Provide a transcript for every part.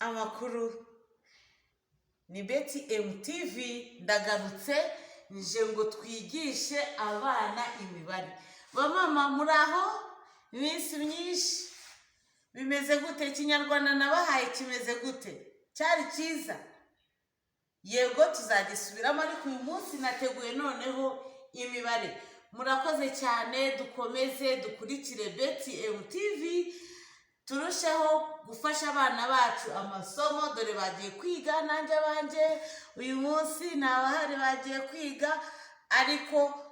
amakuru ni Betty MTV ndagarutse nje ngo twigishe abana imibare. Bamama muraho iminsi myinshi bimeze gute? Ikinyarwanda nabahaye kimeze gute? Cyari cyiza? Yego tuzagisubiramo, ariko uyu munsi nateguye noneho imibare. Murakoze cyane, dukomeze dukurikire Betty MTV turusheho gufasha abana bacu amasomo. Dore bagiye kwiga, nanjye banje uyu munsi nabahari bagiye kwiga, ariko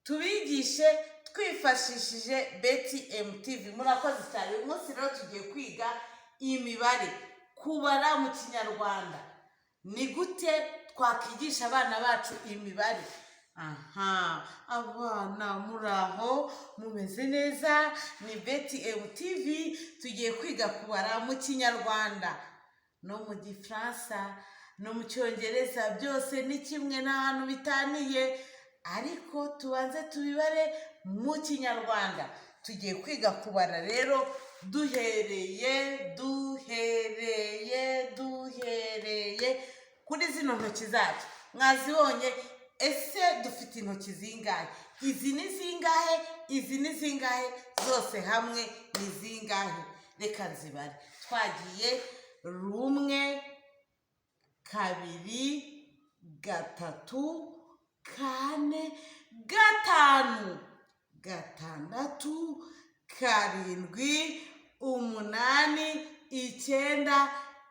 tubigishe twifashishije Betty MTV. Murakoze cyane. Uyu munsi rero tugiye kwiga imibare, kubara mu Kinyarwanda. Ni gute twakwigisha abana bacu imibare? Abana muraho mumeze neza? Ni Betty MTV, tugiye kwiga kubara mu Kinyarwanda no mu Gifaransa no mu Cyongereza, byose ni kimwe, nta hantu bitaniye, ariko tubanze tubibare mu Kinyarwanda. Tugiye kwiga kubara rero duhereye kuri zino ntoki zacu. Mwazibonye? Ese dufite intoki zingahe? Izi ni zingahe? Izi ni zingahe? Zose hamwe ni zingahe? Reka nzibare. Twagiye 1, 2, 3, 4, 5, 6, 7, 8, 9,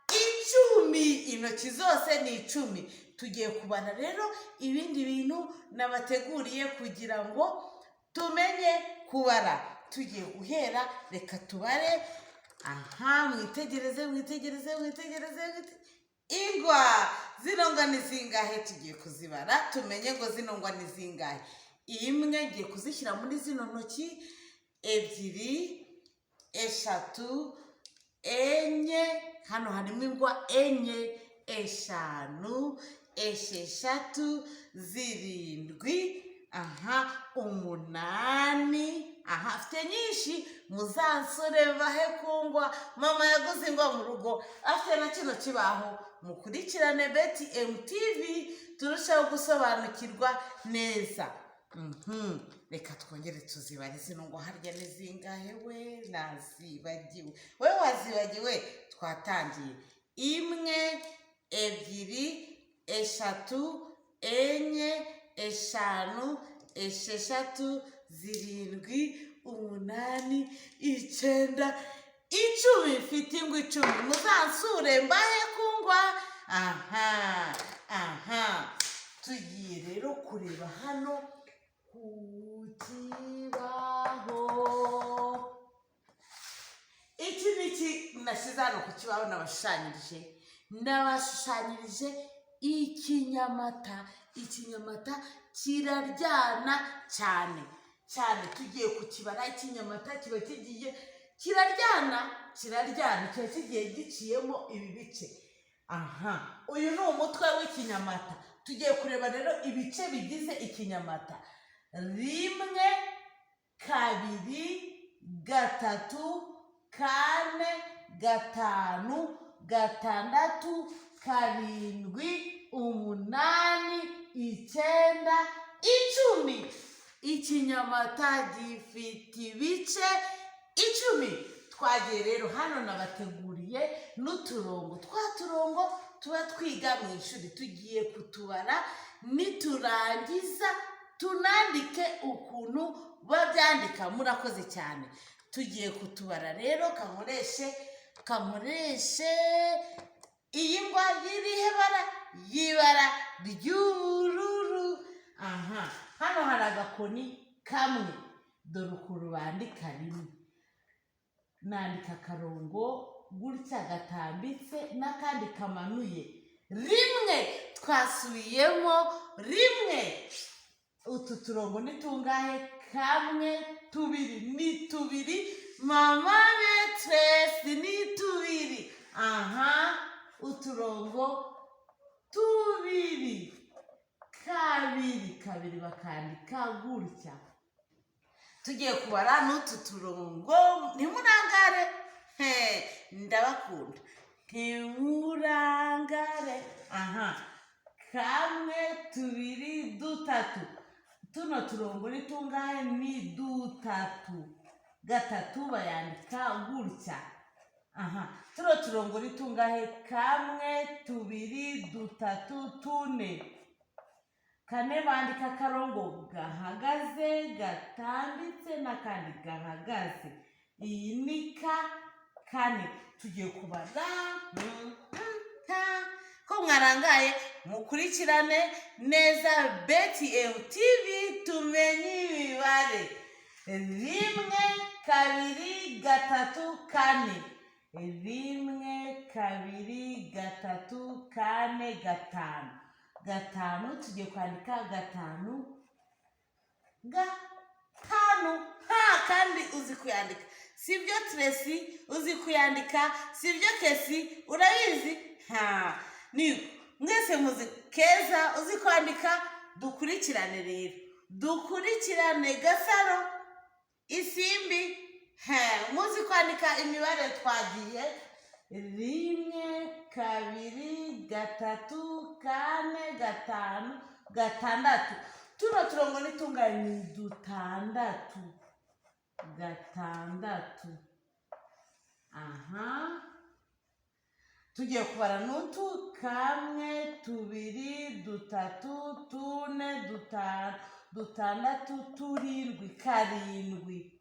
10. Intoki zose ni 10. Tugiye kubara rero ibindi bintu nabateguriye kugira ngo tumenye kubara. Tugiye guhera, reka tubare. Mwitegereze. Ingwa zino ngwa ni zingahe? Tugiye kuzibara tumenye ngo zino ngwa ni zingahe. Imwe ngiye kuzishyira muri zino ntoki, 2, 3, 4, hano harimo ingwa 4, 5, 6, 7, 8. Afite nyinshi, muzansore bahe kungwa. Mama yaguze ingwa mu rugo, afite na kino kibaho. Mukurikirane Betty MTV turushaho gusobanukirwa neza. Reka twongere tuzibare zino ngo harya ni zingahe? We nazibagiwe. We wazibagiwe? Twatangiye 1, 2, 3, 4, 5, 6, 7, 8, 9, 10. Mfite ingwa 10. Muzansure mbahe kungwa. Tugiye rero kureba hano ku kibaho. Iki niki nashyize hano ku kibaho nabashushanyirije ikinyamata. Ikinyamata kiraryana cyane. Tugiye kukibara. Ikinyamata kiba kigiye kiraryana, kiba kigiye giciyemo ibi bice. Uyu ni umutwe w'ikinyamata. Tugiye kureba rero ibice bigize ikinyamata. 1, 2, 3, 4, 5, 6, 7, 8, 9, 10. Ikinyamata gifite ibice 10. Twagiye rero hano nabateguriye n'uturongo. Twa turongo tuba twiga mu ishuri. Tugiye kutubara, niturangiza tunandike ukuntu babyandika. Murakoze cyane. Tugiye kutubara rero. Kankoreshe iyi ngwa y'irihe bara? Y'ibara ry'ubururu. Hano hari agakoni kamwe. Dore ukuntu bandika rimwe. Nandika akarongo gutya gatambitse n'akandi kamanuye. 1. Twasubiyemo 1. Utu turongo ni tungahe? 1, 2, ni 2. Mama Beatrice ni 2. Uturongo 2. 2 bakandika gutya. Tugiye kubara n'utu turongo. Ntimurangare. ndabakunda ntiburangare. Kamwe, tubiri, dutatu. Tuno turongo ni tungahe? Ni dutatu. Gatatu bayandika gutya. Tuno turongo ni tungahe? Kamwe, tubiri, dutatu, tune. Kane bandika akarongo gahagaze, gatambitse n'akandi gahagaze. Iyi ni kane. Tugiye kubara. Ko mwarangaye mukurikirane neza BTM TV tumenye imibare. 1, 2, 3, 4. 1, 2, 3, 4, 5. 5 tugiye kwandika 5. Kandi uzi kuyandika. Sibyo Tracy uzi kuyandika, sibyo Kesi urabizi? Ni mwese muzi Keza uzi kwandika. Dukurikirane rero. Dukurikirane Gasaro, Isimbi, muzi kwandika imibare twagiye. 1, 2, 3, 4, 5, 6. Tuno turongo ni tungahe? Ni dutandatu. 6. Tugiye kubara n'utu. 1, 2, 3, 4, 5, 6, 7.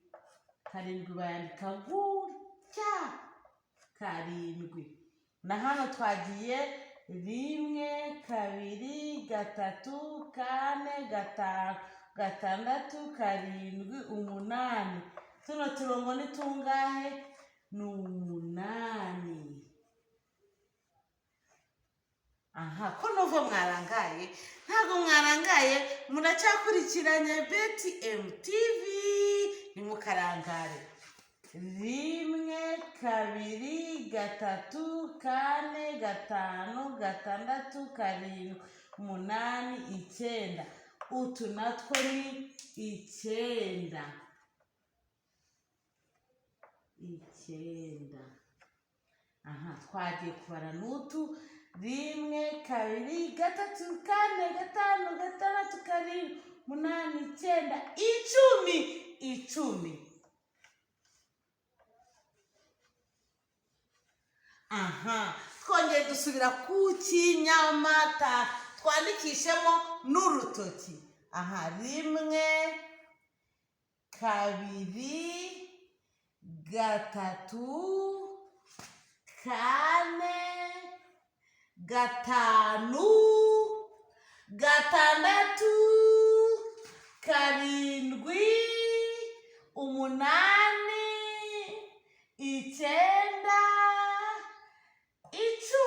7 bayandika gutya. 7. Na hano twagiye 1, 2, 3, 4, 5, 6, 7, 8. Tuno turongo ni tungahe? Ni 8. Ko nuva mwarangaye? Ntabwo mwarangaye, muracyakurikiranye BTM TV. Nimukarangare. 1, 2, 3, 4, 5, 6, 7, 8, 9. Utu natwo ni 9. 9. Twagiye kubara n'utu. 1, 2, 3, 4, 5, 6, 7, 8, 9, 10. Twongeye dusubira ku kinyamata. Twandikishemo n'urutoki. 1, 2, 3, 4, 5, 6, 7, 8, 9,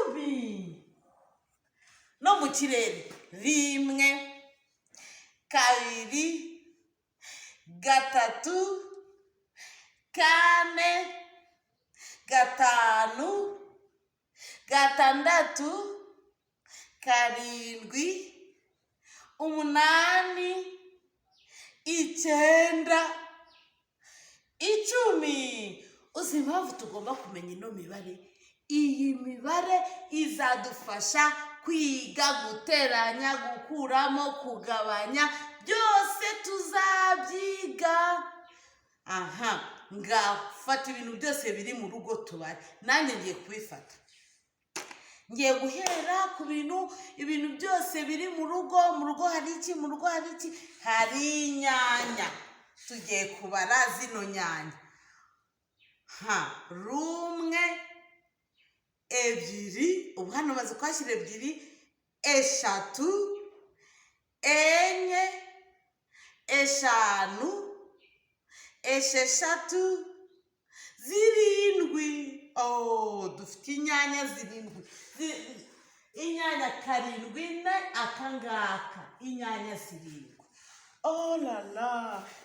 10. No mu kirere. 1, 2, 3, 4, 5, 6, 7, 8, 9, 10. Uzi impamvu tugomba kumenya ino mibare? Iyi mibare izadufasha kwiga guteranya, gukuramo, kugabanya, byose tuzabyiga. Ngafata ibintu byose biri mu rugo tubare. Nanjye ngiye kubifata. Ngiye guhera ku ibintu byose biri mu rugo. Mu rugo hari iki? Mu rugo hari iki? Hari inyanya. Tugiye kubara zino nyanya. 1, 2, ubu hano maze kwashyira 2, 3, 4, 5, 6, 7. Dufite inyanya 7. Inyanya 7 akangaka. Inyanya 7.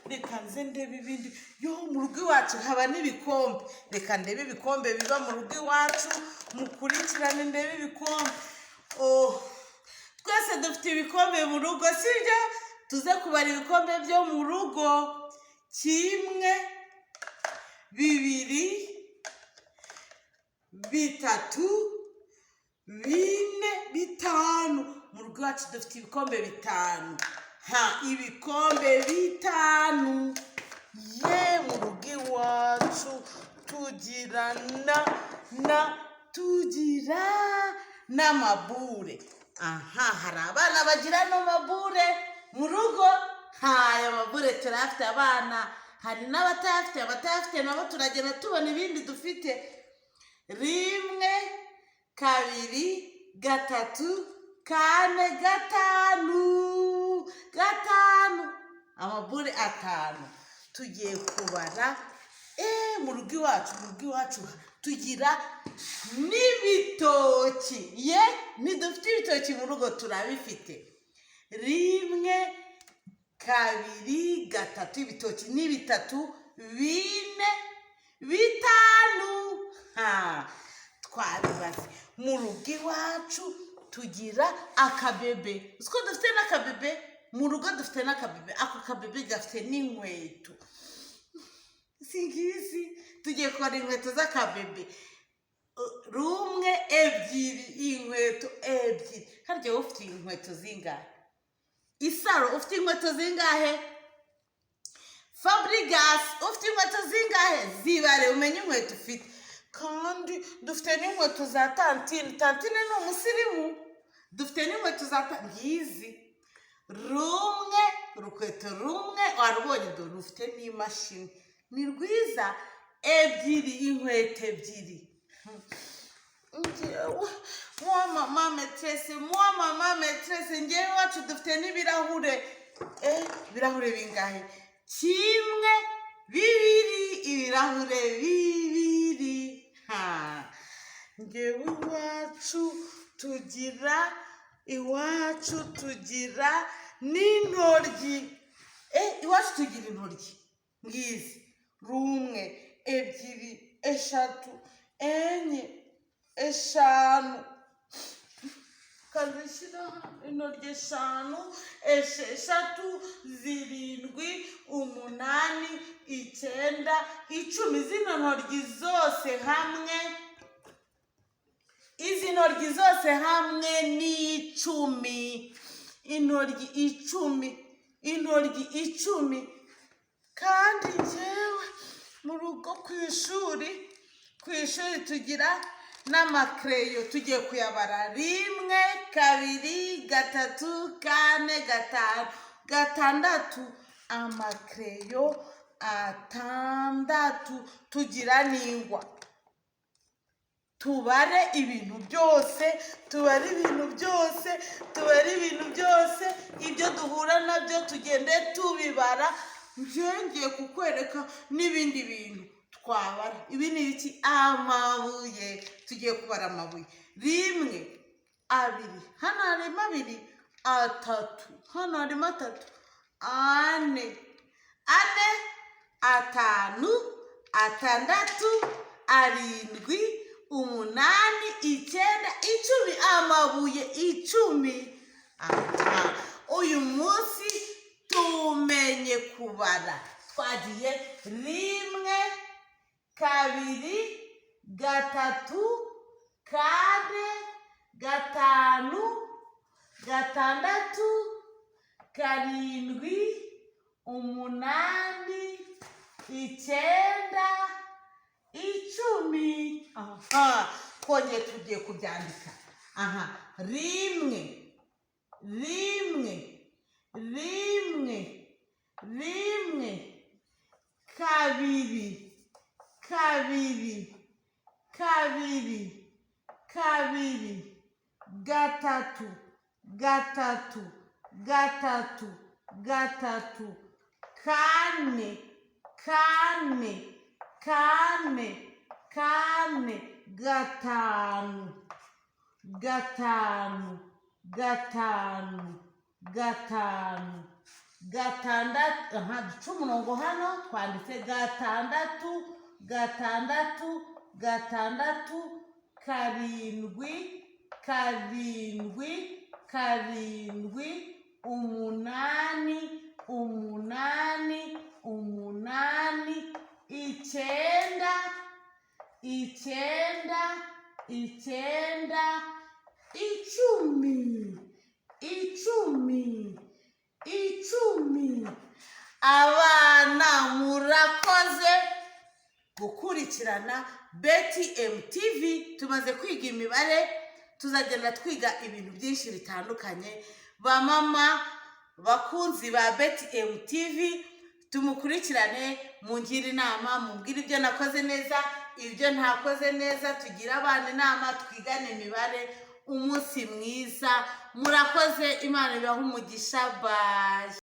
Reka nze ndebe ibindi. Mu rugo iwacu haba n'ibikombe. Reka ndebe ibikombe biba mu rugo iwacu. Mukurikirane ndebe ibikombe. Twese dufite ibikombe mu rugo, sibyo? Tuze kubara ibikombe byo mu rugo. 1, 2, 3, bine bitanu. Mu rugo iwacu dufite ibikombe bitanu. Ibikombe bitanu. Mu rugo iwacu tugira tugira n'amabure. Hari abana bagira n'amabure mu rugo. Aya mabure turafite abana, hari n'abatayafite nabo turagenda tubona ibindi dufite. 1, 2, 3, 4, 5. Amabure 5. Tugiye kubara. Mu rugo iwacu tugira n'ibitoki. Ntidufite ibitoki mu rugo, turabifite. 1, 2, 3. Ibitoki ni 3, 4, 5. Twabibaze. Mu rugo iwacu tugira akabebe. Uko dufite n'akabebe mu rugo, dufite n'akabebe. Ako kabebe gafite n'inkweto. Singizi tugiye kubara inkweto z'akabebe. 1, 2, inkweto 2. Harya ufite inkweto zingahe? Isaro ufite inkweto zingahe? Fabrigas ufite inkweto zingahe? Zibare umenye inkweto ufite. Kandi dufite n'inkweto za tantine. Tantine ni umusirimu. Dufite n'inkweto za ngizi. 1, urukweto 1 warubonye, dore ufite n'imashini. Ni rwiza. 2, inkweto 2. Moi mama maîtresse, ngewe iwacu dufite n'ibirahure. Ibirahure bingahe? 1, 2, ibirahure 2. Ngewe iwacu tugira n'intoryi. Iwacu tugira intoryi ngizi. 1, 2, 3, 4, 5. Kazishyira intoryi 5, 6, 7, 8, 9, 10. Zino ntoryi zose hamwe, izi ntoryi zose hamwe ni 10. Intoryi 10. Kandi njyewe mu rugo ku ishuri tugira n'amakereyo. Tugiye kuyabara. 1, 2, 3, 4, 5, 6. Amakereyo 6. Tugira n'ingwa. Tubare ibintu byose ibyo duhura nabyo tugende tubibara. Ngiye kukwereka n'ibindi bintu twabara. Ibi ni iki? Amabuye. Tugiye kubara amabuye. 1, 2. Hano harimo 2. 3. Hano harimo 3. 4. 5, 6, 7, 8, 9, 10. Amabuye 10. Uyu munsi tumenye kubara. Twagiye 1, 2, 3, 4, 5, 6, 7, 8, 9, 10. Kongera tugiye kubyandika. 1, 1, 1, 1, 2, 2, 2, 2, 3, 3, 3, 3, 4, 4, 4, 4, 5, 5, 5, 5, 6. Duca umurongo hano twanditse 6, 6, 6, 7, 7, 7, 8, 8, 8, 9, 9, icumi, icumi, icumi. Abana murakoze gukurikirana BTM TV. Tumaze kwiga imibare, tuzagenda twiga ibintu byinshi bitandukanye. Ba mama bakunzi ba BTM TV, tumukurikirane, mungire inama, mumbwire ibyo nakoze neza, ibyo ntakoze neza, tugira abana inama, twigane imibare. Umunsi mwiza, murakoze, Imana ibahe umugisha. Bye.